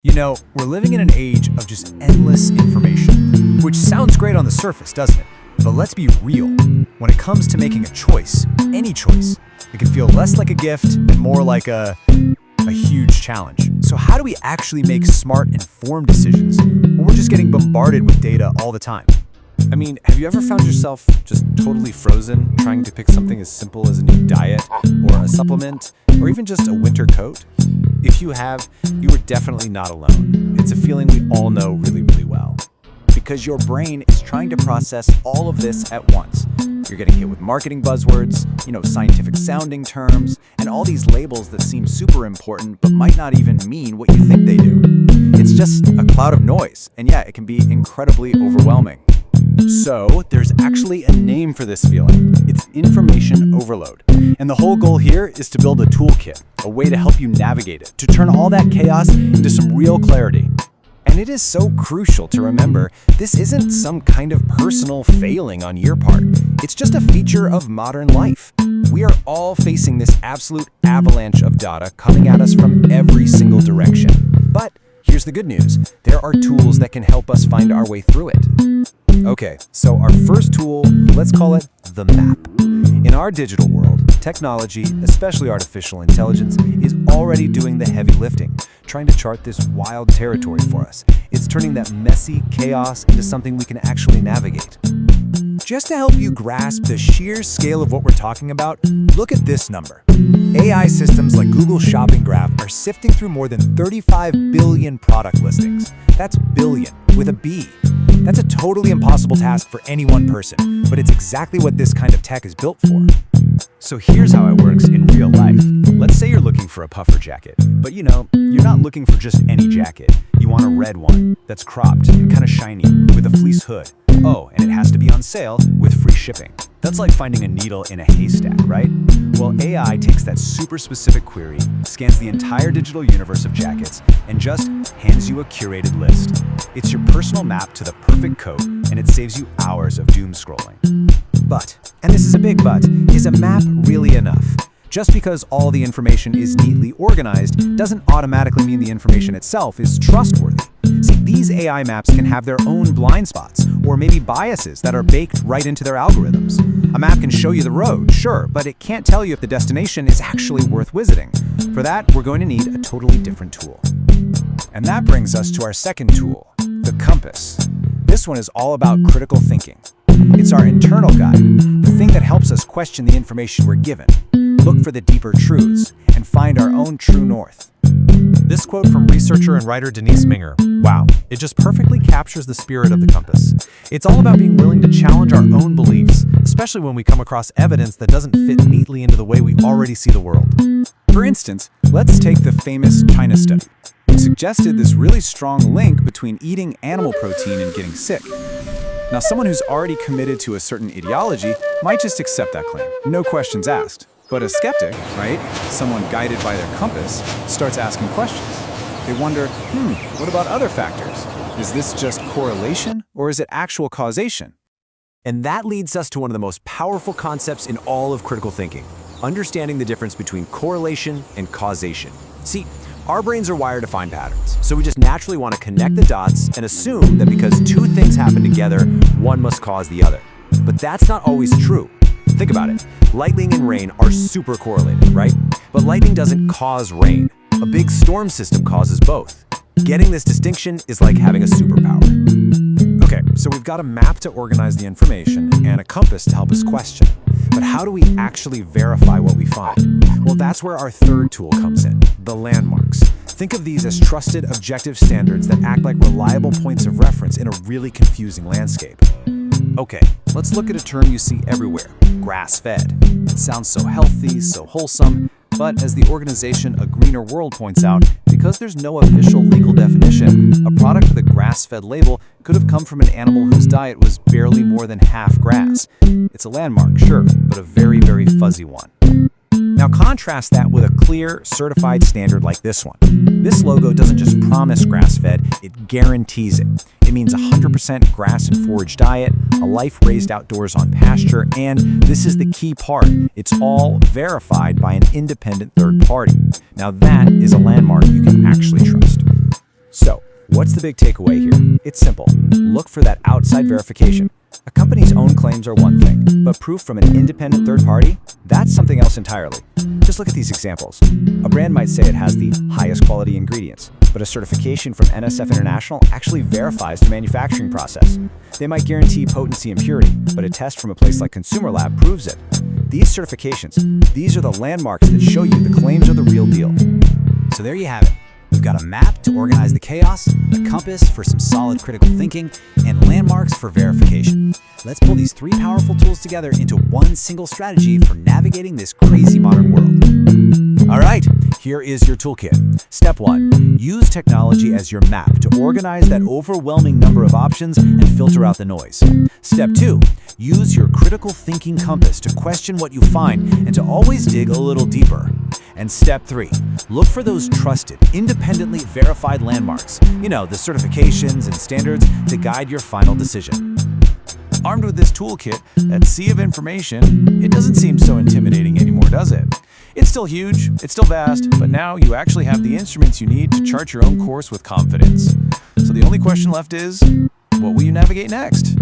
You know, we're living in an age of just endless information, which sounds great on the surface, doesn't it? But let's be real. When it comes to making a choice, any choice, it can feel less like a gift and more like a huge challenge. So how do we actually make smart, informed decisions when we're just getting bombarded with data all the time? I mean, have you ever found yourself just totally frozen trying to pick something as simple as a new diet or a supplement or even just a winter coat? If you have, you are definitely not alone. It's a feeling we all know really, really well. Because your brain is trying to process all of this at once. You're getting hit with marketing buzzwords, scientific sounding terms, and all these labels that seem super important but might not even mean what you think they do. It's just a cloud of noise, and yeah, it can be incredibly overwhelming. So, there's actually a name for this feeling. It's information overload. And the whole goal here is to build a toolkit, a way to help you navigate it, to turn all that chaos into some real clarity. And it is so crucial to remember, this isn't some kind of personal failing on your part. It's just a feature of modern life. We are all facing this absolute avalanche of data coming at us from every single direction. But here's the good news. There are tools that can help us find our way through it. Okay, so our first tool, let's call it the map. In our digital world, technology, especially artificial intelligence, is already doing the heavy lifting, trying to chart this wild territory for us. It's turning that messy chaos into something we can actually navigate. Just to help you grasp the sheer scale of what we're talking about, look at this number. AI systems like Google Shopping Graph are sifting through more than 35 billion product listings. That's billion, with a B. That's a totally impossible task for any one person, but it's exactly what this kind of tech is built for. So here's how it works in real life. Let's say you're looking for a puffer jacket, but you're not looking for just any jacket. You want a red one that's cropped and kind of shiny with a fleece hood. Oh, and it has to be on sale with free shipping. That's like finding a needle in a haystack, right? Well, AI takes that super specific query, scans the entire digital universe of jackets, and just hands you a curated list. It's your personal map to the perfect coat, and it saves you hours of doom scrolling. But, and this is a big but, is a map really enough? Just because all the information is neatly organized doesn't automatically mean the information itself is trustworthy. See, these AI maps can have their own blind spots, or maybe biases that are baked right into their algorithms. A map can show you the road, sure, but it can't tell you if the destination is actually worth visiting. For that, we're going to need a totally different tool. And that brings us to our second tool, the compass. This one is all about critical thinking. It's our internal guide, the thing that helps us question the information we're given, look for the deeper truths, and find our own true north. This quote from researcher and writer Denise Minger, wow, it just perfectly captures the spirit of the compass. It's all about being willing to challenge our own beliefs, especially when we come across evidence that doesn't fit neatly into the way we already see the world. For instance, let's take the famous China study. It suggested this really strong link between eating animal protein and getting sick. Now, someone who's already committed to a certain ideology might just accept that claim, no questions asked. But a skeptic, right, someone guided by their compass, starts asking questions. They wonder, what about other factors? Is this just correlation, or is it actual causation? And that leads us to one of the most powerful concepts in all of critical thinking, understanding the difference between correlation and causation. See, our brains are wired to find patterns, so we just naturally want to connect the dots and assume that because two things happen together, one must cause the other. But that's not always true. Think about it. Lightning and rain are super correlated, right? But lightning doesn't cause rain. A big storm system causes both. Getting this distinction is like having a superpower. Okay, so we've got a map to organize the information and a compass to help us question. But how do we actually verify what we find? Well, that's where our third tool comes in, the landmarks. Think of these as trusted, objective standards that act like reliable points of reference in a really confusing landscape. Okay, let's look at a term you see everywhere, grass-fed. It sounds so healthy, so wholesome, but as the organization A Greener World points out, because there's no official legal definition, a product with a grass-fed label could have come from an animal whose diet was barely more than half grass. It's a landmark, sure, but a very, very fuzzy one. Now contrast that with a clear, certified standard like this one. This logo doesn't just promise grass-fed, it guarantees it. It means 100% grass and forage diet, a life raised outdoors on pasture, and this is the key part, it's all verified by an independent third party. Now that is a landmark you can actually trust. So, what's the big takeaway here? It's simple. Look for that outside verification. A company's own claims are one thing, but proof from an independent third party, that's something else entirely. Just look at these examples. A brand might say it has the highest quality ingredients, but a certification from NSF International actually verifies the manufacturing process. They might guarantee potency and purity, but a test from a place like Consumer Lab proves it. These certifications, these are the landmarks that show you the claims are the real deal. So there you have it. We've got a map to organize the chaos, a compass for some solid critical thinking, and landmarks for verification. Let's pull these three powerful tools together into one single strategy for navigating this crazy modern world. All right, here is your toolkit. Step 1, use technology as your map to organize that overwhelming number of options and filter out the noise. Step 2, use your critical thinking compass to question what you find and to always dig a little deeper. And step 3, look for those trusted, independently verified landmarks, the certifications and standards to guide your final decision. Armed with this toolkit, that sea of information, it doesn't seem so intimidating anymore, does it? It's still huge, it's still vast, but now you actually have the instruments you need to chart your own course with confidence. So the only question left is, what will you navigate next?